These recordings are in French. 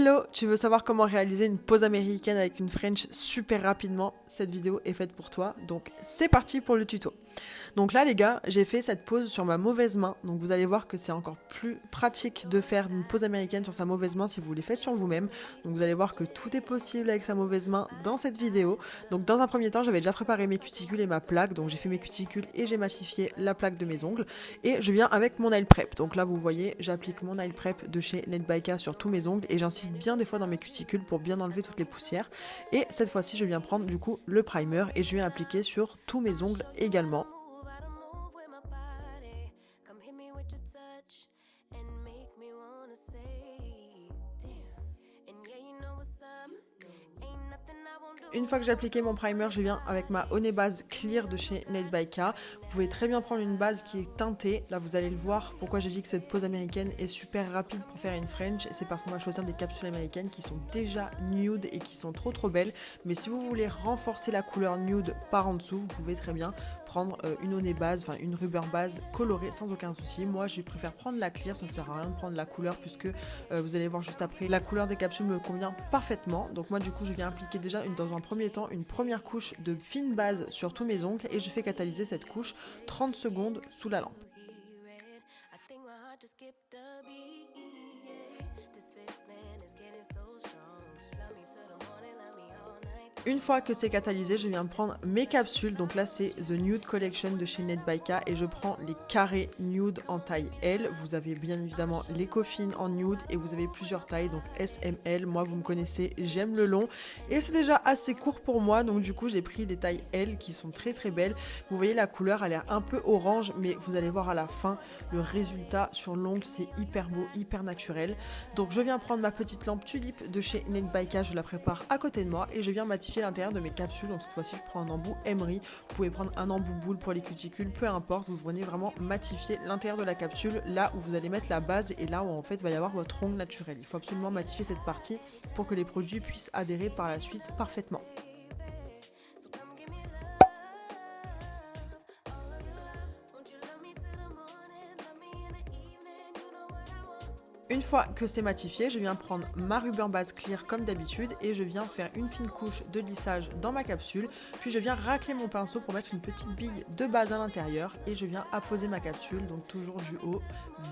Hello, tu veux savoir comment réaliser une pose américaine avec une French super rapidement? Cette vidéo est faite pour toi, donc c'est parti pour le tuto. Donc là les gars, j'ai fait cette pose sur ma mauvaise main, donc vous allez voir que c'est encore plus pratique de faire une pose américaine sur sa mauvaise main si vous les faites sur vous-même. Donc vous allez voir que tout est possible avec sa mauvaise main dans cette vidéo. Donc dans un premier temps, j'avais déjà préparé mes cuticules et ma plaque, donc j'ai fait mes cuticules et j'ai massifié la plaque de mes ongles. Et je viens avec mon nail prep, donc là vous voyez, j'applique mon nail prep de chez Nail by K sur tous mes ongles et j'insiste bien des fois dans mes cuticules pour bien enlever toutes les poussières. Et cette fois-ci, je viens prendre du coup le primer et je viens l'appliquer sur tous mes ongles également. Une fois que j'ai appliqué mon primer, je viens avec ma Honey Base Clear de chez Nail by K. Vous pouvez très bien prendre une base qui est teintée. Là, vous allez le voir pourquoi j'ai dit que cette pose américaine est super rapide pour faire une French. C'est parce qu'on va choisir des capsules américaines qui sont déjà nude et qui sont trop belles. Mais si vous voulez renforcer la couleur nude par en dessous, vous pouvez très bien prendre une Honey Base, enfin une rubber base colorée sans aucun souci. Moi, je préfère prendre la clear, ça ne sert à rien de prendre la couleur puisque vous allez voir juste après, la couleur des capsules me convient parfaitement. Donc moi, du coup, je viens appliquer déjà dans un premier temps une première couche de fine base sur tous mes ongles et je fais catalyser cette couche 30 secondes sous la lampe. Une fois que c'est catalysé, je viens prendre mes capsules. Donc là, c'est The Nude Collection de chez Nail by K et je prends les carrés nude en taille L. Vous avez bien évidemment les coffines en nude et vous avez plusieurs tailles, donc S, M, L. Moi, vous me connaissez, j'aime le long et c'est déjà assez court pour moi. Donc du coup, j'ai pris les tailles L qui sont très belles. Vous voyez, la couleur a l'air un peu orange, mais vous allez voir à la fin, le résultat sur l'ongle, c'est hyper beau, hyper naturel. Donc je viens prendre ma petite lampe tulipe de chez Nail by K, je la prépare à côté de moi et je viens matifier l'intérieur de mes capsules. Donc cette fois-ci je prends un embout Emery, vous pouvez prendre un embout boule pour les cuticules, peu importe, vous venez vraiment matifier l'intérieur de la capsule, là où vous allez mettre la base et là où en fait va y avoir votre ongle naturel. Il faut absolument matifier cette partie pour que les produits puissent adhérer par la suite parfaitement. Une fois que c'est matifié, je viens prendre ma rubber base clear comme d'habitude et je viens faire une fine couche de lissage dans ma capsule, puis je viens racler mon pinceau pour mettre une petite bille de base à l'intérieur et je viens apposer ma capsule, donc toujours du haut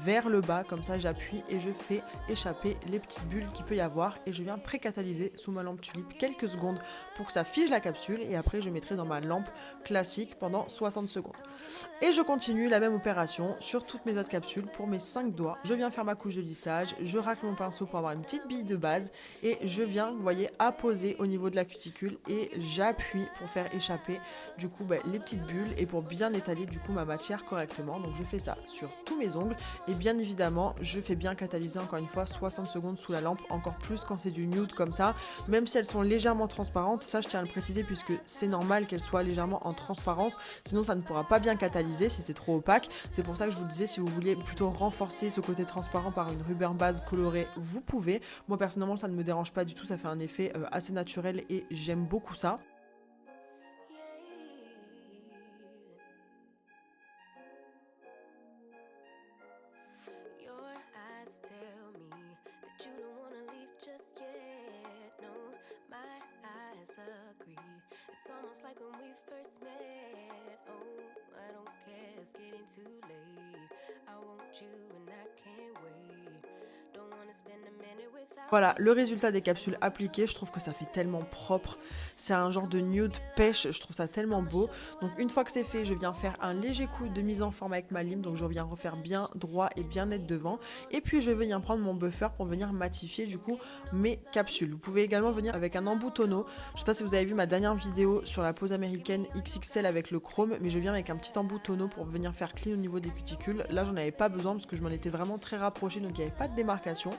vers le bas, comme ça j'appuie et je fais échapper les petites bulles qu'il peut y avoir et je viens pré-catalyser sous ma lampe tulipe quelques secondes pour que ça fige la capsule et après je mettrai dans ma lampe classique pendant 60 secondes. Et je continue la même opération sur toutes mes autres capsules pour mes 5 doigts. Je viens faire ma couche de lissage, je racle mon pinceau pour avoir une petite bille de base et je viens, vous voyez, apposer au niveau de la cuticule et j'appuie pour faire échapper du coup les petites bulles et pour bien étaler du coup ma matière correctement. Donc je fais ça sur tous mes ongles et bien évidemment je fais bien catalyser encore une fois 60 secondes sous la lampe, encore plus quand c'est du nude comme ça, même si elles sont légèrement transparentes, ça je tiens à le préciser puisque c'est normal qu'elles soient légèrement en transparence, sinon ça ne pourra pas bien catalyser si c'est trop opaque. C'est pour ça que je vous disais, si vous voulez plutôt renforcer ce côté transparent par une rubber base colorée, vous pouvez. Moi personnellement ça ne me dérange pas du tout, ça fait un effet assez naturel et j'aime beaucoup ça. Voilà, le résultat des capsules appliquées, je trouve que ça fait tellement propre, c'est un genre de nude pêche, je trouve ça tellement beau. Donc une fois que c'est fait, je viens faire un léger coup de mise en forme avec ma lime, donc je viens refaire bien droit et bien net devant. Et puis je viens prendre mon buffer pour venir matifier du coup mes capsules. Vous pouvez également venir avec un embout tonneau, je sais pas si vous avez vu ma dernière vidéo sur la pose américaine XXL avec le chrome, mais je viens avec un petit embout tonneau pour venir faire clean au niveau des cuticules. Là j'en avais pas besoin parce que je m'en étais vraiment très rapproché, donc il n'y avait pas de démarcation.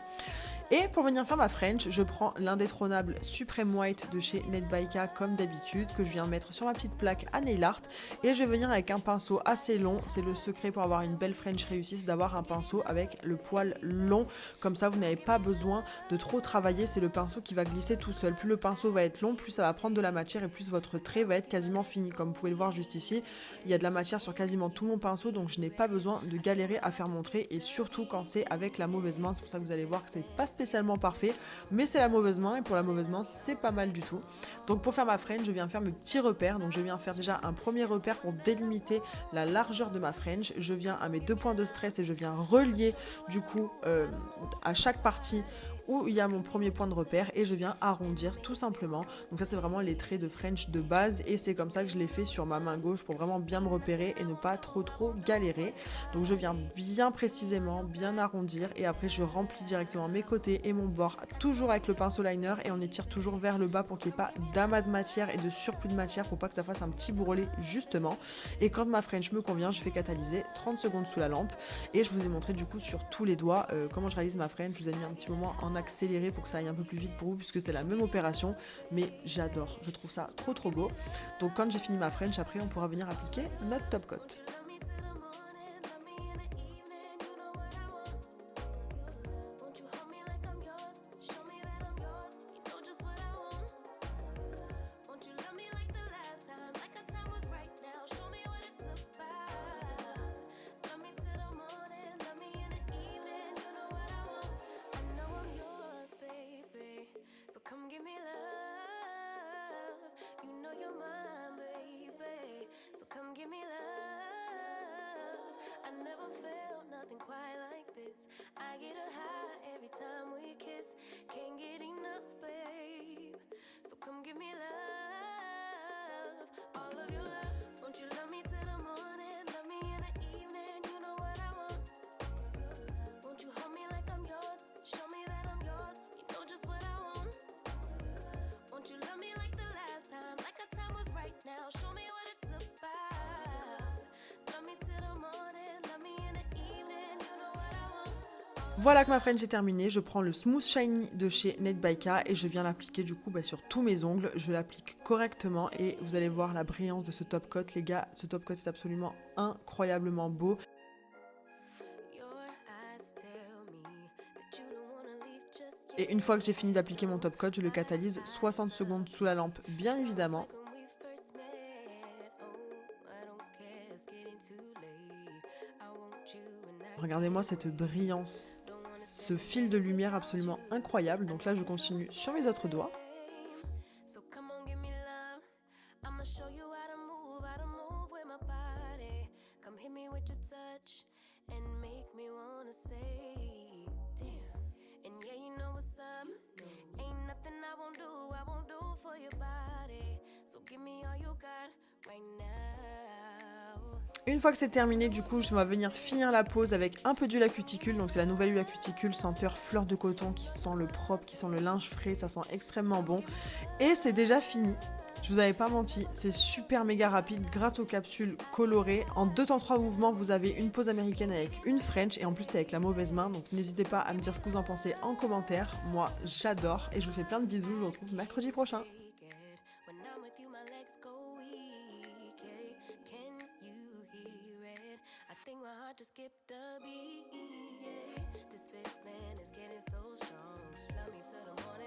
Et pour venir faire ma French, je prends l'indétrônable Supreme White de chez Nail by K comme d'habitude, que je viens mettre sur ma petite plaque à nail art. Et je vais venir avec un pinceau assez long, c'est le secret pour avoir une belle French réussie, c'est d'avoir un pinceau avec le poil long. Comme ça, vous n'avez pas besoin de trop travailler, c'est le pinceau qui va glisser tout seul. Plus le pinceau va être long, plus ça va prendre de la matière et plus votre trait va être quasiment fini. Comme vous pouvez le voir juste ici, il y a de la matière sur quasiment tout mon pinceau, donc je n'ai pas besoin de galérer à faire mon trait, et surtout quand c'est avec la mauvaise main. C'est pour ça que vous allez voir que c'est pas spécialement parfait, mais c'est la mauvaise main et pour la mauvaise main, c'est pas mal du tout. Donc pour faire ma French, je viens faire mes petits repères. Donc je viens faire déjà un premier repère pour délimiter la largeur de ma French. Je viens à mes 2 points de stress et je viens relier du coup à chaque partie où il y a mon premier point de repère et je viens arrondir tout simplement. Donc ça c'est vraiment les traits de French de base et c'est comme ça que je l'ai fait sur ma main gauche pour vraiment bien me repérer et ne pas trop galérer. Donc je viens bien précisément, bien arrondir et après je remplis directement mes côtés et mon bord toujours avec le pinceau liner et on étire toujours vers le bas pour qu'il n'y ait pas d'amas de matière et de surplus de matière pour pas que ça fasse un petit bourrelet justement. Et quand ma French me convient, je fais catalyser 30 secondes sous la lampe et je vous ai montré du coup sur tous les doigts comment je réalise ma French. Je vous ai mis un petit moment en accéléré pour que ça aille un peu plus vite pour vous puisque c'est la même opération, mais j'adore, je trouve ça trop beau. Donc quand j'ai fini ma French, après on pourra venir appliquer notre top coat. Voilà que ma French est terminée, je prends le Smooth Shiny de chez Net by K et je viens l'appliquer du coup sur tous mes ongles. Je l'applique correctement et vous allez voir la brillance de ce top coat. Les gars, ce top coat est absolument incroyablement beau. Et une fois que j'ai fini d'appliquer mon top coat, je le catalyse 60 secondes sous la lampe, bien évidemment. Regardez-moi cette brillance, ce fil de lumière absolument incroyable. Donc là, je continue sur mes autres doigts. Une fois que c'est terminé, du coup, je vais venir finir la pose avec un peu d'huile à cuticule. Donc c'est la nouvelle huile à cuticule senteur fleur de coton qui sent le propre, qui sent le linge frais, ça sent extrêmement bon. Et c'est déjà fini. Je vous avais pas menti, c'est super méga rapide grâce aux capsules colorées. En 2 temps 3 mouvements, vous avez une pose américaine avec une French et en plus c'est avec la mauvaise main. Donc n'hésitez pas à me dire ce que vous en pensez en commentaire. Moi, j'adore et je vous fais plein de bisous. Je vous retrouve mercredi prochain. Just skip the beat, yeah. This feeling is getting so strong. Love me till the morning.